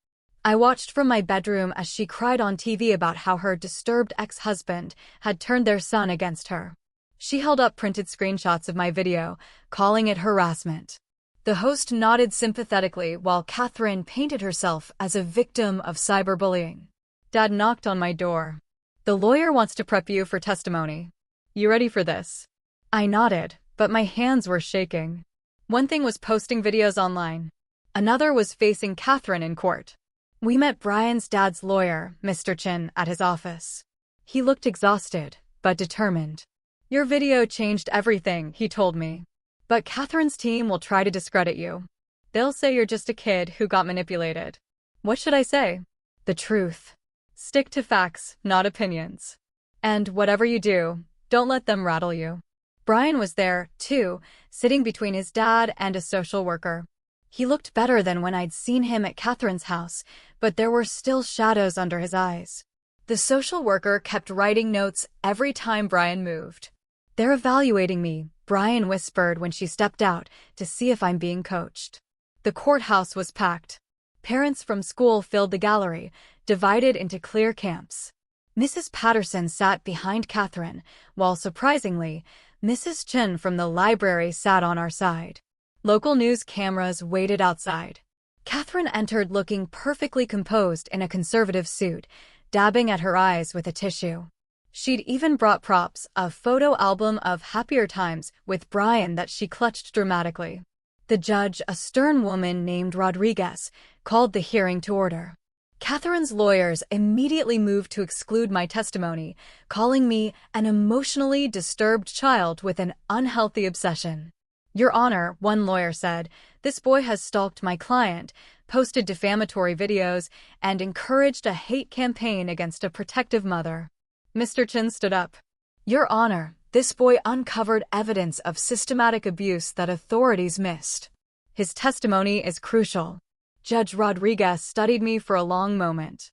I watched from my bedroom as she cried on TV about how her disturbed ex-husband had turned their son against her. She held up printed screenshots of my video, calling it harassment. The host nodded sympathetically while Catherine painted herself as a victim of cyberbullying. Dad knocked on my door. "The lawyer wants to prep you for testimony. You ready for this?" I nodded, but my hands were shaking. One thing was posting videos online. Another was facing Catherine in court. We met Brian's dad's lawyer, Mr. Chin, at his office. He looked exhausted, but determined. "Your video changed everything," he told me. "But Catherine's team will try to discredit you. They'll say you're just a kid who got manipulated." What should I say? The truth. Stick to facts, not opinions. And whatever you do, don't let them rattle you. Brian was there, too, sitting between his dad and a social worker. He looked better than when I'd seen him at Catherine's house, but there were still shadows under his eyes. The social worker kept writing notes every time Brian moved. "They're evaluating me," Brian whispered when she stepped out, "to see if I'm being coached." The courthouse was packed. Parents from school filled the gallery, divided into clear camps. Mrs. Patterson sat behind Catherine, while surprisingly, Mrs. Chin from the library sat on our side. Local news cameras waited outside. Catherine entered looking perfectly composed in a conservative suit, dabbing at her eyes with a tissue. She'd even brought props, a photo album of happier times with Brian that she clutched dramatically. The judge, a stern woman named Rodriguez, called the hearing to order. Catherine's lawyers immediately moved to exclude my testimony, calling me an emotionally disturbed child with an unhealthy obsession. "Your Honor," one lawyer said, "this boy has stalked my client, posted defamatory videos, and encouraged a hate campaign against a protective mother." Mr. Chin stood up. "Your Honor, this boy uncovered evidence of systematic abuse that authorities missed. His testimony is crucial." Judge Rodriguez studied me for a long moment.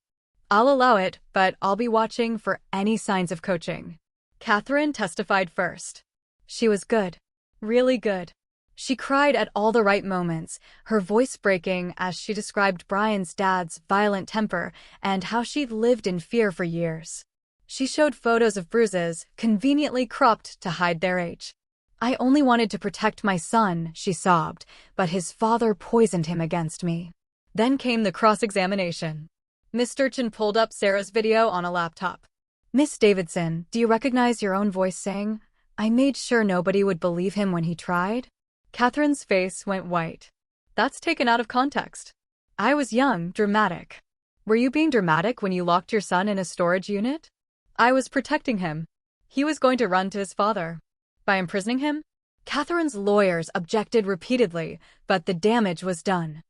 "I'll allow it, but I'll be watching for any signs of coaching." Catherine testified first. She was good. Really good. She cried at all the right moments, her voice breaking as she described Brian's dad's violent temper and how she'd lived in fear for years. She showed photos of bruises, conveniently cropped to hide their age. "I only wanted to protect my son," she sobbed, "but his father poisoned him against me." Then came the cross-examination. Mr. Chin pulled up Sarah's video on a laptop. "Miss Davidson, do you recognize your own voice saying, 'I made sure nobody would believe him when he tried'?" Catherine's face went white. "That's taken out of context. I was young, dramatic." "Were you being dramatic when you locked your son in a storage unit?" "I was protecting him. He was going to run to his father." "By imprisoning him?" Catherine's lawyers objected repeatedly, but the damage was done.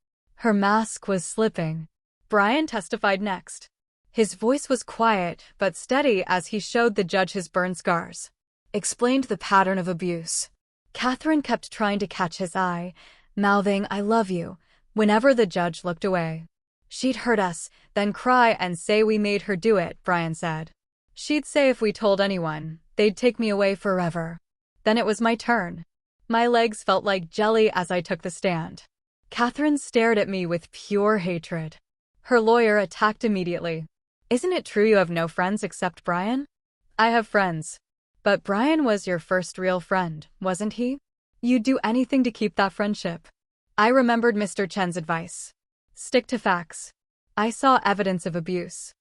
Her mask was slipping. Brian testified next. His voice was quiet but steady as he showed the judge his burn scars. Explained the pattern of abuse. Catherine kept trying to catch his eye, mouthing, "I love you," whenever the judge looked away. "She'd hurt us, then cry and say we made her do it," Brian said. "She'd say if we told anyone, they'd take me away forever." Then it was my turn. My legs felt like jelly as I took the stand. Catherine stared at me with pure hatred. Her lawyer attacked immediately. "Isn't it true you have no friends except Brian?" "I have friends. But Brian was your first real friend, wasn't he?" You'd do anything to keep that friendship. I remembered Mr. Chen's advice. Stick to facts. I saw evidence of abuse.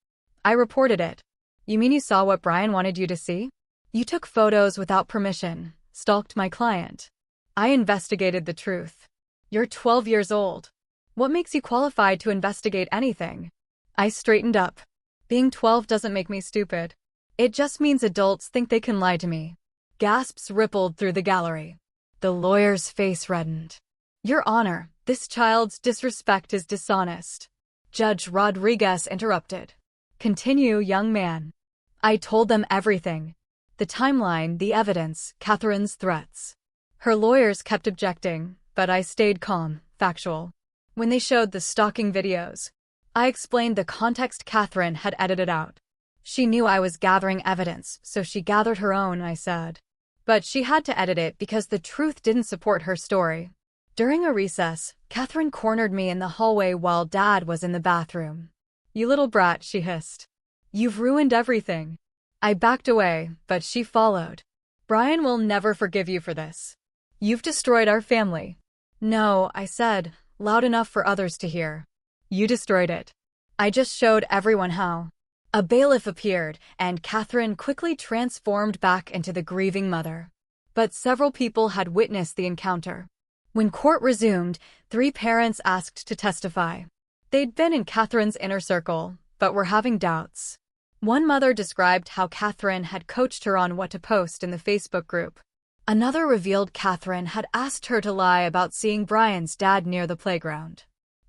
I reported it. You mean you saw what Brian wanted you to see? You took photos without permission, stalked my client. I investigated the truth. You're 12 years old. What makes you qualified to investigate anything? I straightened up. Being 12 doesn't make me stupid. It just means adults think they can lie to me. Gasps rippled through the gallery. The lawyer's face reddened. Your Honor, this child's disrespect is dishonest. Judge Rodriguez interrupted. Continue, young man. I told them everything. The timeline, the evidence, Catherine's threats. Her lawyers kept objecting, but I stayed calm, factual. When they showed the stalking videos, I explained the context Catherine had edited out. She knew I was gathering evidence, so she gathered her own, I said. But she had to edit it because the truth didn't support her story. During a recess, Catherine cornered me in the hallway while Dad was in the bathroom. You little brat, she hissed. You've ruined everything. I backed away, but she followed. Brian will never forgive you for this. You've destroyed our family. No, I said, loud enough for others to hear. You destroyed it. I just showed everyone how. A bailiff appeared, and Catherine quickly transformed back into the grieving mother. But several people had witnessed the encounter. When court resumed, 3 parents asked to testify. They'd been in Catherine's inner circle, but were having doubts. One mother described how Catherine had coached her on what to post in the Facebook group. Another revealed Catherine had asked her to lie about seeing Brian's dad near the playground.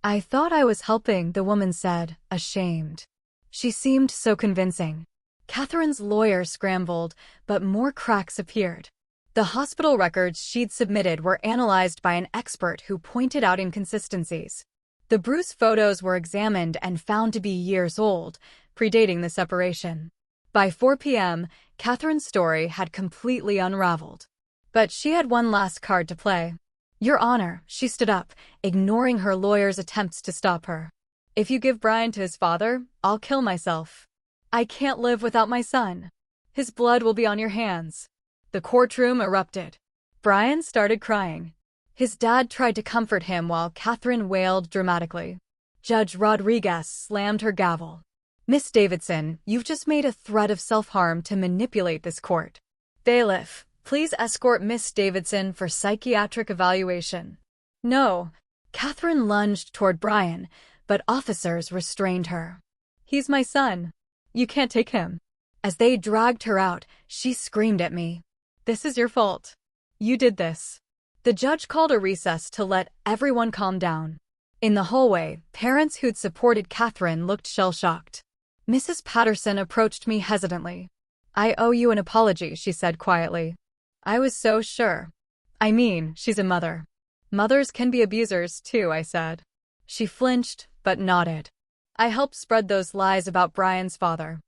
I thought I was helping, the woman said, ashamed. She seemed so convincing. Catherine's lawyer scrambled, but more cracks appeared. The hospital records she'd submitted were analyzed by an expert who pointed out inconsistencies. The Bruce photos were examined and found to be years old, predating the separation. By 4 p.m., Catherine's story had completely unraveled. But she had one last card to play. Your Honor, she stood up, ignoring her lawyer's attempts to stop her. If you give Brian to his father, I'll kill myself. I can't live without my son. His blood will be on your hands. The courtroom erupted. Brian started crying. His dad tried to comfort him while Catherine wailed dramatically. Judge Rodriguez slammed her gavel. Miss Davidson, you've just made a threat of self-harm to manipulate this court. Bailiff, please escort Miss Davidson for psychiatric evaluation. No. Catherine lunged toward Brian, but officers restrained her. He's my son. You can't take him. As they dragged her out, she screamed at me. This is your fault. You did this. The judge called a recess to let everyone calm down. In the hallway, parents who'd supported Catherine looked shell-shocked. Mrs. Patterson approached me hesitantly. I owe you an apology, she said quietly. I was so sure. I mean, she's a mother. Mothers can be abusers, too, I said. She flinched, but nodded. I helped spread those lies about Brian's father.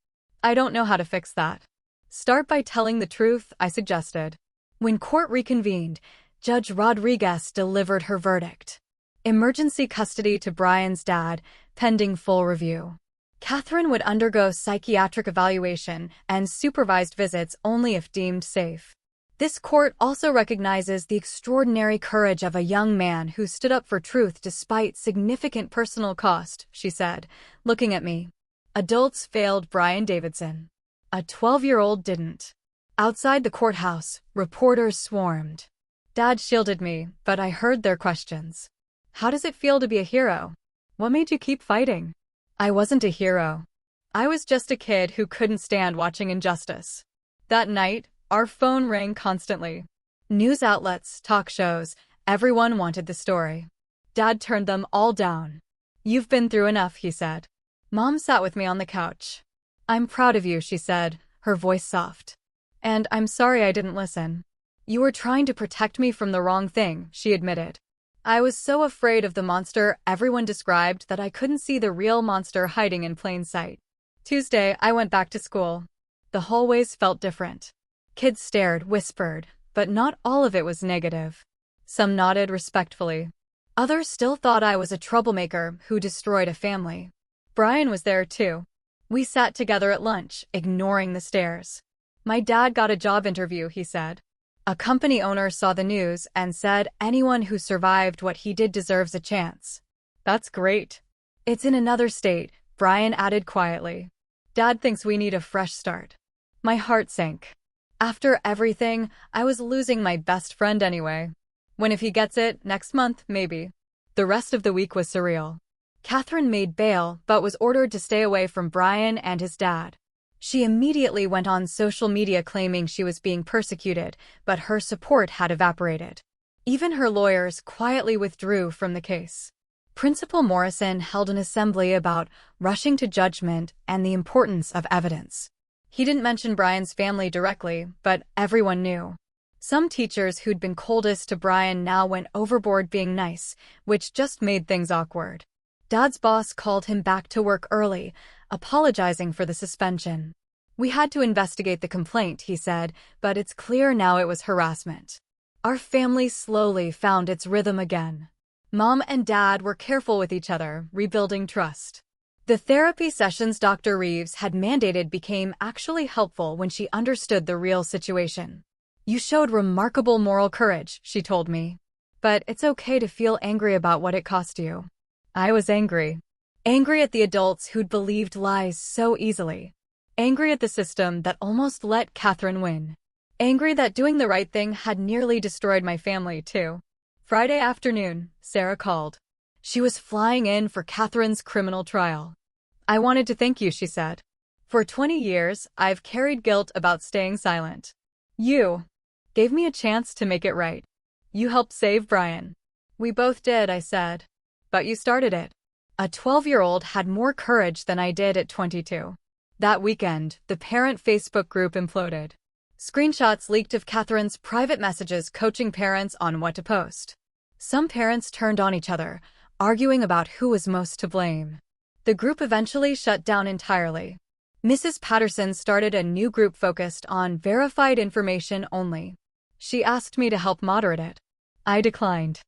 I don't know how to fix that. Start by telling the truth, I suggested. When court reconvened, Judge Rodriguez delivered her verdict. Emergency custody to Brian's dad, pending full review. Catherine would undergo psychiatric evaluation and supervised visits only if deemed safe. This court also recognizes the extraordinary courage of a young man who stood up for truth despite significant personal cost, she said, looking at me. Adults failed Brian Davidson. A 12-year-old didn't. Outside the courthouse, reporters swarmed. Dad shielded me, but I heard their questions. How does it feel to be a hero? What made you keep fighting? I wasn't a hero. I was just a kid who couldn't stand watching injustice. That night, our phone rang constantly. News outlets, talk shows, everyone wanted the story. Dad turned them all down. You've been through enough, he said. Mom sat with me on the couch. I'm proud of you, she said, her voice soft. And I'm sorry I didn't listen. You were trying to protect me from the wrong thing, she admitted. I was so afraid of the monster everyone described that I couldn't see the real monster hiding in plain sight. Tuesday, I went back to school. The hallways felt different. Kids stared, whispered, but not all of it was negative. Some nodded respectfully. Others still thought I was a troublemaker who destroyed a family. Brian was there too. We sat together at lunch, ignoring the stares. My dad got a job interview, he said. A company owner saw the news and said anyone who survived what he did deserves a chance. That's great. It's in another state, Brian added quietly. Dad thinks we need a fresh start. My heart sank. After everything, I was losing my best friend anyway. When if he gets it, next month, maybe. The rest of the week was surreal. Catherine made bail but was ordered to stay away from Brian and his dad. She immediately went on social media claiming she was being persecuted, but her support had evaporated. Even her lawyers quietly withdrew from the case. Principal Morrison held an assembly about rushing to judgment and the importance of evidence. He didn't mention Brian's family directly, but everyone knew. Some teachers who'd been coldest to Brian now went overboard being nice, which just made things awkward. Dad's boss called him back to work early, apologizing for the suspension. We had to investigate the complaint, he said, but it's clear now it was harassment. Our family slowly found its rhythm again. Mom and Dad were careful with each other, rebuilding trust. The therapy sessions Dr. Reeves had mandated became actually helpful when she understood the real situation. You showed remarkable moral courage, she told me. But it's okay to feel angry about what it cost you. I was angry. Angry at the adults who'd believed lies so easily. Angry at the system that almost let Catherine win. Angry that doing the right thing had nearly destroyed my family, too. Friday afternoon, Sarah called. She was flying in for Catherine's criminal trial. I wanted to thank you, she said. For 20 years, I've carried guilt about staying silent. You gave me a chance to make it right. You helped save Brian. We both did, I said. But you started it. A 12-year-old had more courage than I did at 22. That weekend, the parent Facebook group imploded. Screenshots leaked of Catherine's private messages coaching parents on what to post. Some parents turned on each other, arguing about who was most to blame. The group eventually shut down entirely. Mrs. Patterson started a new group focused on verified information only. She asked me to help moderate it. I declined.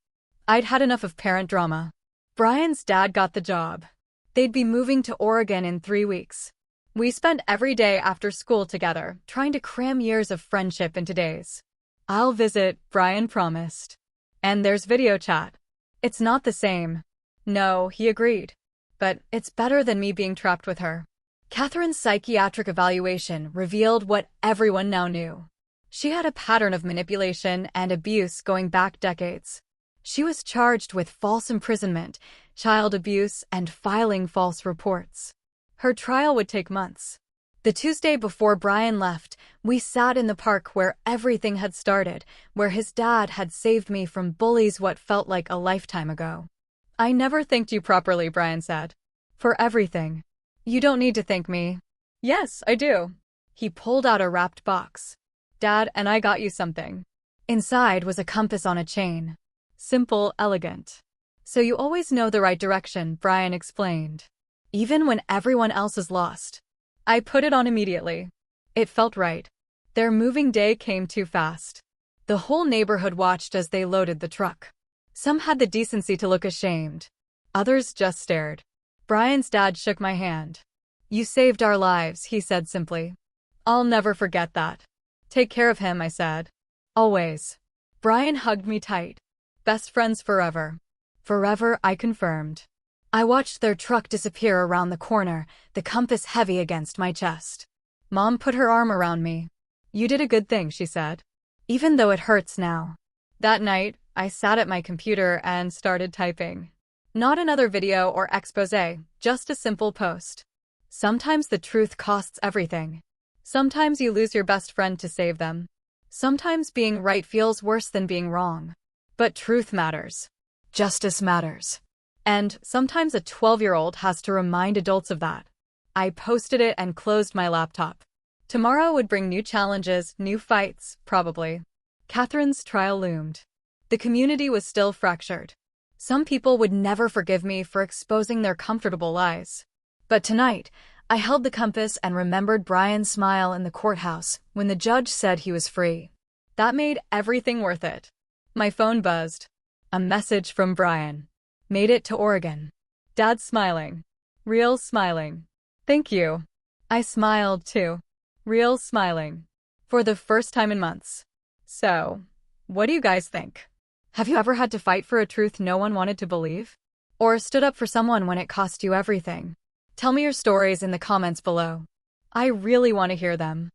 I'd had enough of parent drama. Brian's dad got the job. They'd be moving to Oregon in 3 weeks. We spent every day after school together, trying to cram years of friendship into days. I'll visit, Brian promised. And there's video chat. It's not the same. No, he agreed. But it's better than me being trapped with her. Catherine's psychiatric evaluation revealed what everyone now knew. She had a pattern of manipulation and abuse going back decades. She was charged with false imprisonment, child abuse, and filing false reports. Her trial would take months. The Tuesday before Brian left, we sat in the park where everything had started, where his dad had saved me from bullies what felt like a lifetime ago. I never thanked you properly, Brian said. For everything. You don't need to thank me. Yes, I do. He pulled out a wrapped box. Dad and I got you something. Inside was a compass on a chain. Simple, elegant. So you always know the right direction, Brian explained. Even when everyone else is lost. I put it on immediately. It felt right. Their moving day came too fast. The whole neighborhood watched as they loaded the truck. Some had the decency to look ashamed. Others just stared. Brian's dad shook my hand. You saved our lives, he said simply. I'll never forget that. Take care of him, I said. Always. Brian hugged me tight. Best friends forever. Forever, I confirmed. I watched their truck disappear around the corner, the compass heavy against my chest. Mom put her arm around me. You did a good thing, she said. Even though it hurts now. That night, I sat at my computer and started typing. Not another video or exposé, just a simple post. Sometimes the truth costs everything. Sometimes you lose your best friend to save them. Sometimes being right feels worse than being wrong. But truth matters. Justice matters. And sometimes a 12-year-old has to remind adults of that. I posted it and closed my laptop. Tomorrow would bring new challenges, new fights, probably. Catherine's trial loomed. The community was still fractured. Some people would never forgive me for exposing their comfortable lies. But tonight, I held the compass and remembered Brian's smile in the courthouse when the judge said he was free. That made everything worth it. My phone buzzed. A message from Brian. Made it to Oregon. Dad smiling. Real smiling. Thank you. I smiled too. Real smiling. For the first time in months. So, what do you guys think? Have you ever had to fight for a truth no one wanted to believe? Or stood up for someone when it cost you everything? Tell me your stories in the comments below. I really want to hear them.